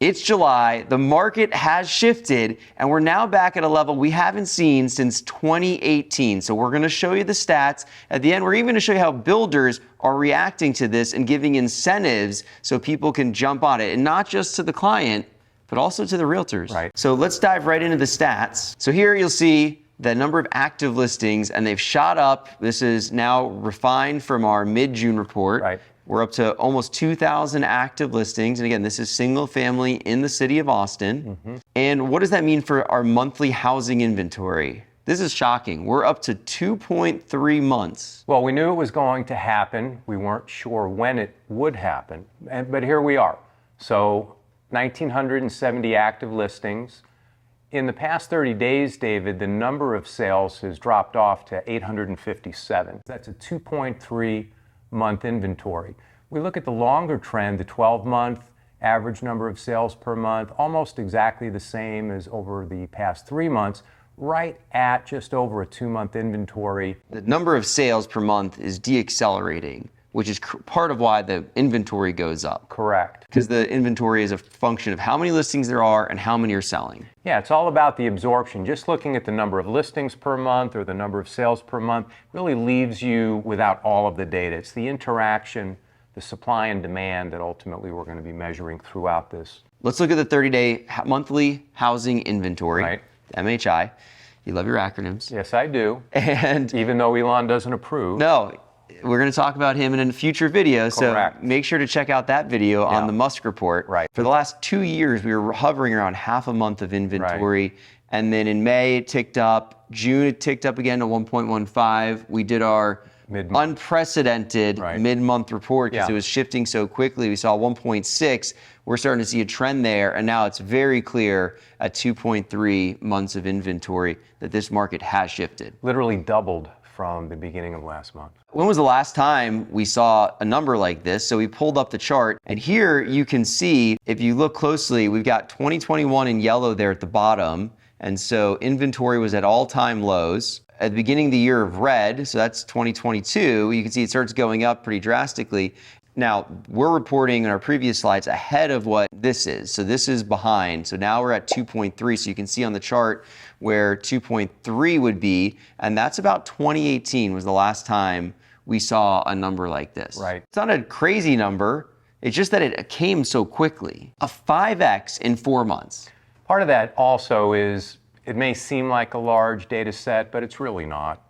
It's July, the market has shifted, and we're now back at a level we haven't seen since 2018. So we're gonna show you the stats. At the end, we're even gonna show you how builders are reacting to this and giving incentives so people can jump on it, and not just to the client, but also to the realtors. Right. So let's dive right into the stats. So here you'll see the number of active listings, and they've shot up. This is now refined from our mid-June report. Right. We're up to almost 2,000 active listings. And again, this is single family in the city of Austin. And what does that mean for our monthly housing inventory? This is shocking. We're up to 2.3 months. Well, we knew it was going to happen. We weren't sure when it would happen, but here we are. So 1,970 active listings. In the past 30 days, David, the number of sales has dropped off to 857. That's a 2.3 month inventory. We look at the longer trend, the 12-month average number of sales per month, almost exactly the same as over the past 3 months, right at just over a 2-month inventory. The number of sales per month is deaccelerating, which is part of why the inventory goes up. Correct. Because the inventory is a function of how many listings there are and how many are selling. Yeah, it's all about the absorption. Just looking at the number of listings per month or the number of sales per month really leaves you without all of the data. It's the interaction, the supply and demand that ultimately we're going to be measuring throughout this. Let's look at the 30-day monthly housing inventory, Right. MHI. You love your acronyms. Yes, I do. And Even though Elon doesn't approve. no, we're going to talk about him in a future video. Correct. So make sure to check out that video on the Musk report. Right. For the last 2 years, we were hovering around half a month of inventory. And then in May, it ticked up. June, it ticked up again to 1.15. We did our unprecedented mid-month report because it was shifting so quickly. We saw 1.6. We're starting to see a trend there. And now it's very clear at 2.3 months of inventory that this market has shifted. Literally doubled from the beginning of last month. When was the last time we saw a number like this? So we pulled up the chart, and here you can see, if you look closely, we've got 2021 in yellow there at the bottom. And so inventory was at all-time lows. At the beginning of the year of red, so that's 2022, you can see it starts going up pretty drastically. Now, we're reporting in our previous slides ahead of what this is. So this is behind. So now we're at 2.3. So you can see on the chart where 2.3 would be. And that's about 2018 was the last time we saw a number like this. Right. It's not a crazy number. It's just that it came so quickly. A 5x in 4 months. Part of that also is, it may seem like a large data set, but it's really not.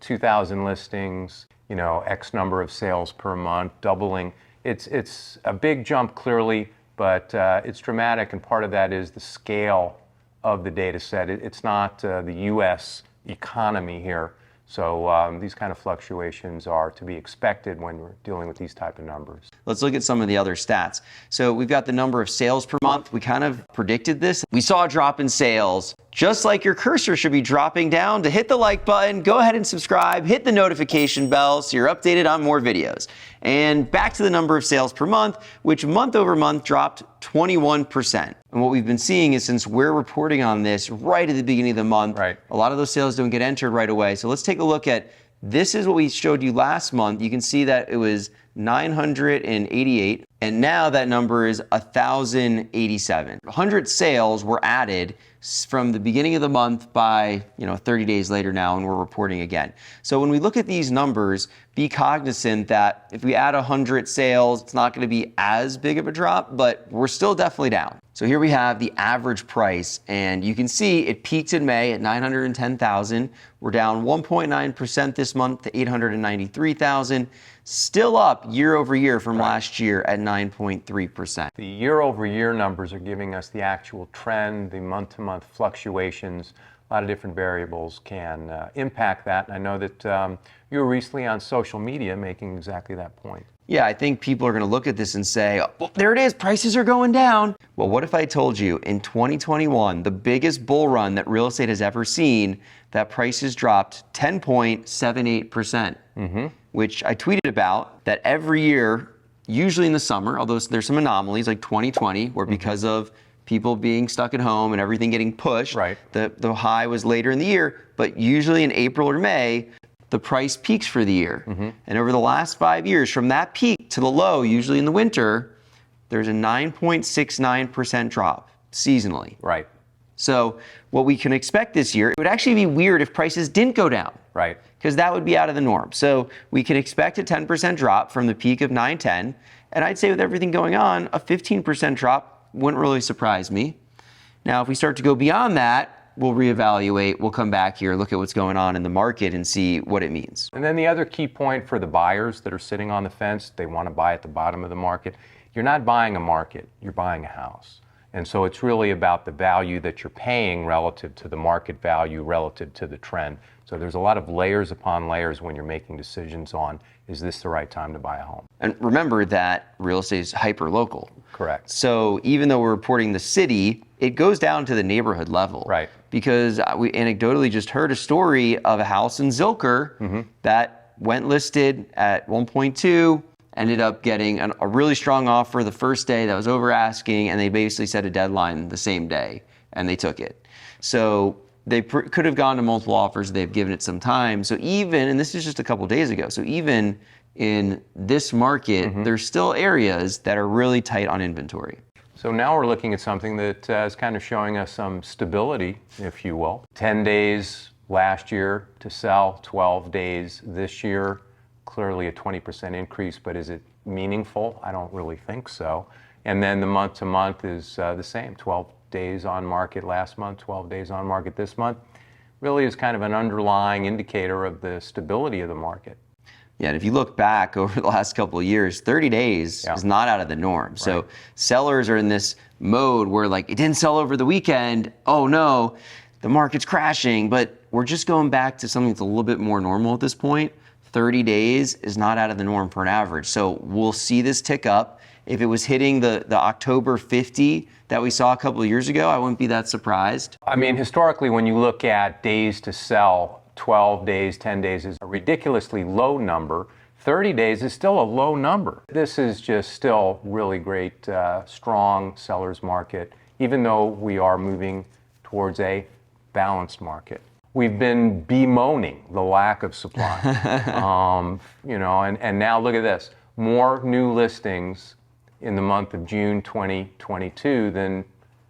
2,000 listings, X number of sales per month, doubling. It's a big jump clearly, but it's dramatic, and part of that is the scale of the data set. It's not the U.S. economy here. So these kind of fluctuations are to be expected when we're dealing with these type of numbers. Let's look at some of the other stats. So we've got the number of sales per month. We kind of predicted this. We saw a drop in sales. Just like your cursor should be dropping down, to hit the like button, go ahead and subscribe, hit the notification bell so you're updated on more videos. And back to the number of sales per month, which month over month dropped 21%. And what we've been seeing is, since we're reporting on this right at the beginning of the month, a lot of those sales don't get entered right away. So let's take a look at, this is what we showed you last month. You can see that it was 988, and now that number is 1,087. 100 sales were added from the beginning of the month by 30 days later now, and we're reporting again. So when we look at these numbers, be cognizant that if we add 100 sales, it's not going to be as big of a drop, but we're still definitely down. So here we have the average price, and you can see it peaked in May at 910,000. We're down 1.9% this month to 893,000. Still up year over year from last year at 9.3%. The year over year numbers are giving us the actual trend, the month to month fluctuations. A lot of different variables can impact that. And I know that you were recently on social media making exactly that point. Yeah, I think people are going to look at this and say, well, there it is, prices are going down. Well, what if I told you in 2021, the biggest bull run that real estate has ever seen, that prices dropped 10.78%, which I tweeted about, that every year, usually in the summer, although there's some anomalies like 2020, where because of people being stuck at home and everything getting pushed, the high was later in the year, but usually in April or May, the price peaks for the year. And over the last 5 years, from that peak to the low, usually in the winter, there's a 9.69% drop seasonally. Right. So what we can expect this year, it would actually be weird if prices didn't go down. Right. Because that would be out of the norm. So we can expect a 10% drop from the peak of 910. And I'd say with everything going on, a 15% drop wouldn't really surprise me. Now, if we start to go beyond that, we'll reevaluate, we'll come back here, look at what's going on in the market and see what it means. And then the other key point for the buyers that are sitting on the fence, they want to buy at the bottom of the market. You're not buying a market, you're buying a house. And so it's really about the value that you're paying relative to the market value, relative to the trend. So there's a lot of layers upon layers when you're making decisions on, is this the right time to buy a home? And remember that real estate is hyper-local. Correct. So even though we're reporting the city, it goes down to the neighborhood level. Right. Because we anecdotally just heard a story of a house in Zilker that went listed at 1.2, ended up getting a really strong offer the first day that was over asking, and they basically set a deadline the same day, and they took it. So they could have gone to multiple offers. They've given it some time. So even, and this is just a couple days ago, so even in this market, there's still areas that are really tight on inventory. So now we're looking at something that is kind of showing us some stability, if you will. 10 days last year to sell, 12 days this year. Clearly a 20% increase, but is it meaningful? I don't really think so. And then the month to month is the same, 12 days on market last month, 12 days on market this month. Really is kind of an underlying indicator of the stability of the market. Yeah, and if you look back over the last couple of years, 30 days is not out of the norm. Right. So sellers are in this mode where like, it didn't sell over the weekend. Oh no, the market's crashing. But we're just going back to something that's a little bit more normal at this point. 30 days is not out of the norm for an average. So we'll see this tick up. If it was hitting the October 50 that we saw a couple of years ago, I wouldn't be that surprised. I mean, historically, when you look at days to sell, 12 days, 10 days is a ridiculously low number. 30 days is still a low number. This is just still really great, strong seller's market, even though we are moving towards a balanced market. We've been bemoaning the lack of supply, and now look at this. More new listings in the month of June 2022 than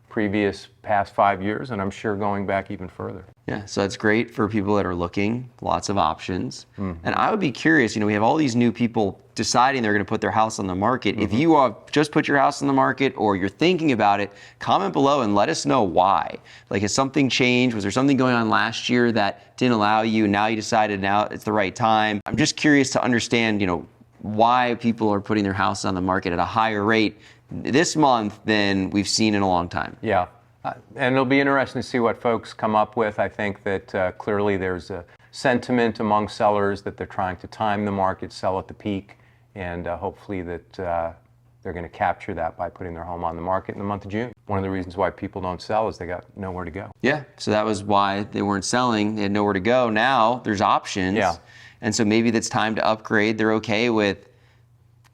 previous past 5 years, and I'm sure going back even further. Yeah, so that's great for people that are looking, lots of options. And I would be curious, we have all these new people deciding they're going to put their house on the market. If you have just put your house on the market or you're thinking about it, comment below and let us know why. Like, has something changed? Was there something going on last year that didn't allow you? Now you decided now it's the right time. I'm just curious to understand, why people are putting their house on the market at a higher rate this month than we've seen in a long time. Yeah. And it'll be interesting to see what folks come up with. I think that clearly there's a sentiment among sellers that they're trying to time the market, sell at the peak, and hopefully that they're going to capture that by putting their home on the market in the month of June. One of the reasons why people don't sell is they got nowhere to go. Yeah, so that was why they weren't selling. They had nowhere to go. Now there's options. Yeah. And so maybe it's time to upgrade. They're okay with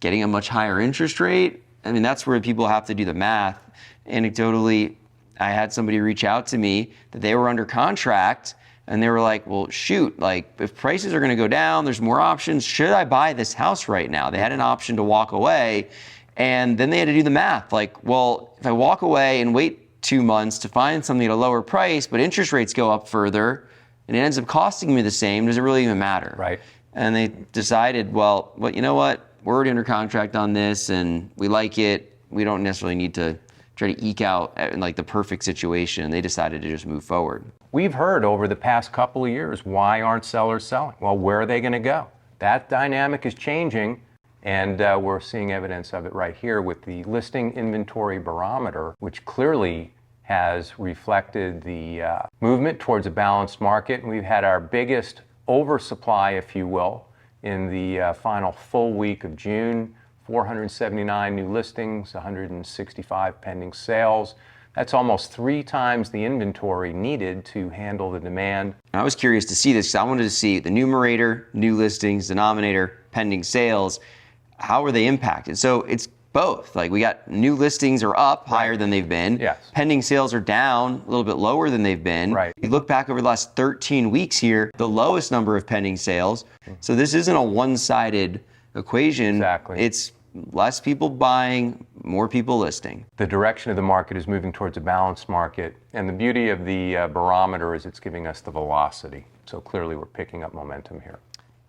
getting a much higher interest rate. I mean, that's where people have to do the math. Anecdotally, I had somebody reach out to me that they were under contract and they were like, well, shoot, like if prices are going to go down, there's more options. Should I buy this house right now? They had an option to walk away. And then they had to do the math. Like, well, if I walk away and wait 2 months to find something at a lower price, but interest rates go up further and it ends up costing me the same, does it really even matter? Right. And they decided, well, you know what? We're already under contract on this and we like it. We don't necessarily need to try to eke out like the perfect situation. They decided to just move forward. We've heard over the past couple of years, why aren't sellers selling? Well, where are they going to go? That dynamic is changing, and we're seeing evidence of it right here with the listing inventory barometer, which clearly has reflected the movement towards a balanced market. And we've had our biggest oversupply, if you will, in the final full week of June. 479 new listings, 165 pending sales. That's almost 3 times the inventory needed to handle the demand. I was curious to see this because I wanted to see the numerator, new listings, denominator, pending sales. How are they impacted? So it's both. Like we got new listings are up higher than they've been. Yes. Pending sales are down a little bit lower than they've been. Right. You look back over the last 13 weeks here, the lowest number of pending sales. So this isn't a one-sided equation. Exactly. It's less people buying, more people listing. The direction of the market is moving towards a balanced market, and the beauty of the barometer is it's giving us the velocity. So clearly we're picking up momentum here.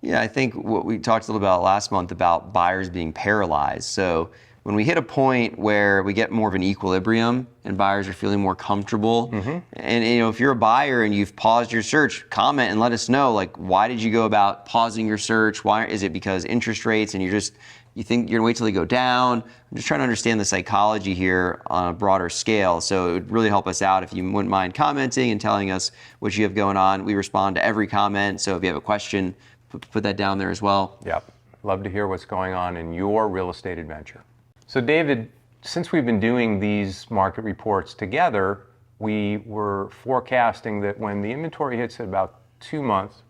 Yeah, I think what we talked a little about last month about buyers being paralyzed. So when we hit a point where we get more of an equilibrium and buyers are feeling more comfortable, and if you're a buyer and you've paused your search, comment and let us know, like, why did you go about pausing your search? Why is it because interest rates and you think you're gonna wait till they go down? I'm just trying to understand the psychology here on a broader scale. So it would really help us out if you wouldn't mind commenting and telling us what you have going on. We respond to every comment. So if you have a question, put that down there as well. Yep. Love to hear what's going on in your real estate adventure. So David, since we've been doing these market reports together, we were forecasting that when the inventory hits at about 2 months,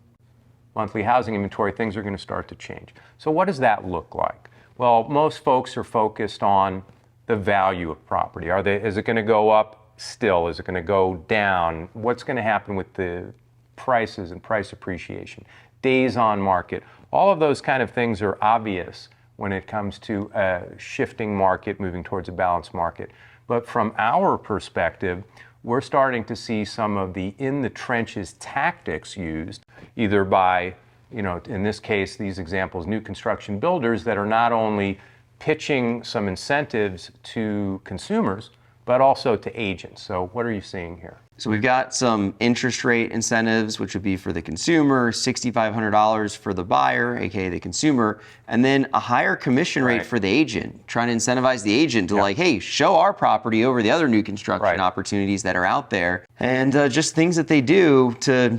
monthly housing inventory, things are going to start to change. So what does that look like? Well, most folks are focused on the value of property. Is it going to go up still? Is it going to go down? What's going to happen with the prices and price appreciation? Days on market. All of those kind of things are obvious when it comes to a shifting market moving towards a balanced market. But from our perspective, we're starting to see some of the in the trenches tactics used either by, in this case, these examples, new construction builders that are not only pitching some incentives to consumers, but also to agents. So what are you seeing here? So we've got some interest rate incentives, which would be for the consumer, $6,500 for the buyer, aka the consumer, and then a higher commission rate for the agent, trying to incentivize the agent to hey, show our property over the other new construction opportunities that are out there, and just things that they do to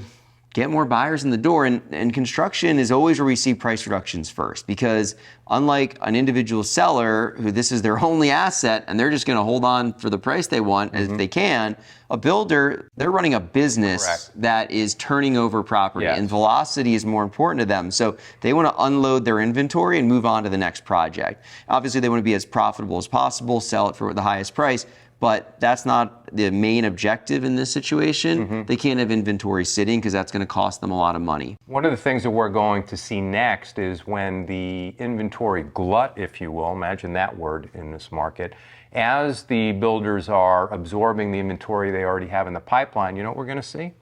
get more buyers in the door. And construction is always where we see price reductions first, because unlike an individual seller who this is their only asset and they're just going to hold on for the price they want as they can, a builder, they're running a business that is turning over property, and velocity is more important to them. So they want to unload their inventory and move on to the next project. Obviously, they want to be as profitable as possible, sell it for the highest price. But that's not the main objective in this situation. They can't have inventory sitting because that's going to cost them a lot of money. One of the things that we're going to see next is when the inventory glut, if you will, imagine that word in this market, as the builders are absorbing the inventory they already have in the pipeline, you know what we're going to see?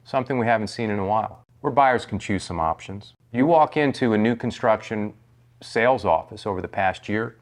Something we haven't seen in a while, where buyers can choose some options. You walk into a new construction sales office over the past year,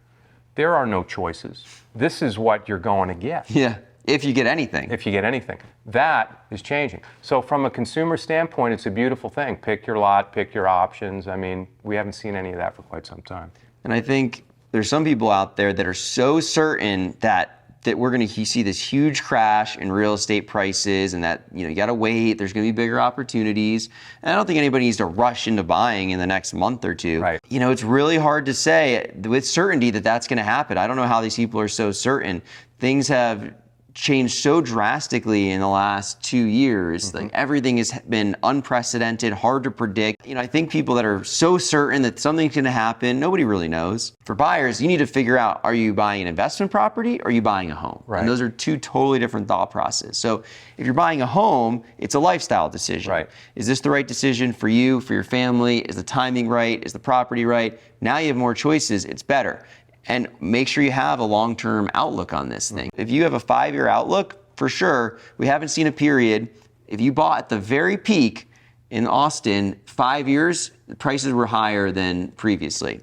there are no choices. This is what you're going to get. Yeah, if you get anything. If you get anything. That is changing. So from a consumer standpoint, it's a beautiful thing. Pick your lot, pick your options. I mean, we haven't seen any of that for quite some time. And I think there's some people out there that are so certain that we're going to see this huge crash in real estate prices, and that you got to wait, there's going to be bigger opportunities. And I don't think anybody needs to rush into buying in the next month or two. Right. It's really hard to say with certainty that that's going to happen. I don't know how these people are so certain. Things have changed so drastically in the last 2 years. Like everything has been unprecedented, hard to predict. I think people that are so certain that something's going to happen, nobody really knows. For buyers, you need to figure out, are you buying an investment property or are you buying a home? Right. And those are two totally different thought processes. So if you're buying a home, it's a lifestyle decision. Right. Is this the right decision for you, for your family? Is the timing right? Is the property right? Now you have more choices. It's better. And make sure you have a long-term outlook on this thing. If you have a 5-year outlook, for sure, we haven't seen a period. If you bought at the very peak in Austin, 5 years, the prices were higher than previously.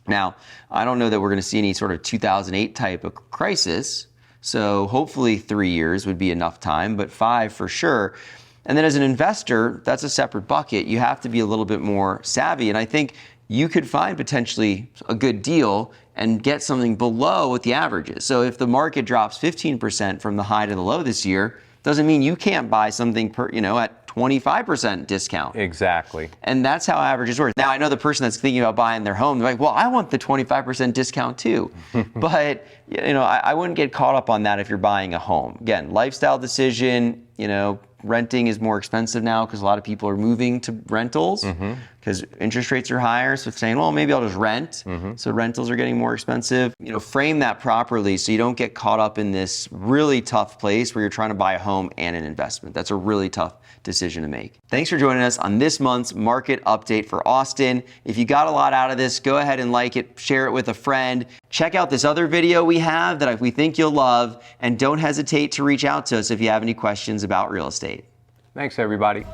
Now, I don't know that we're going to see any sort of 2008 type of crisis. So hopefully 3 years would be enough time, but 5 for sure. And then as an investor, that's a separate bucket. You have to be a little bit more savvy. And I think you could find potentially a good deal and get something below what the average is. So if the market drops 15% from the high to the low this year, doesn't mean you can't buy something at 25% discount. Exactly. And that's how averages work. Now, I know the person that's thinking about buying their home, they're like, well, I want the 25% discount too. But, I wouldn't get caught up on that if you're buying a home. Again, lifestyle decision, renting is more expensive now because a lot of people are moving to rentals because interest rates are higher. So saying, well, maybe I'll just rent. So rentals are getting more expensive. You know, frame that properly so you don't get caught up in this really tough place where you're trying to buy a home and an investment. That's a really tough decision to make. Thanks for joining us on this month's market update for Austin. If you got a lot out of this, go ahead and like it, share it with a friend. Check out this other video we have that we think you'll love, and don't hesitate to reach out to us if you have any questions about real estate. Thanks, everybody.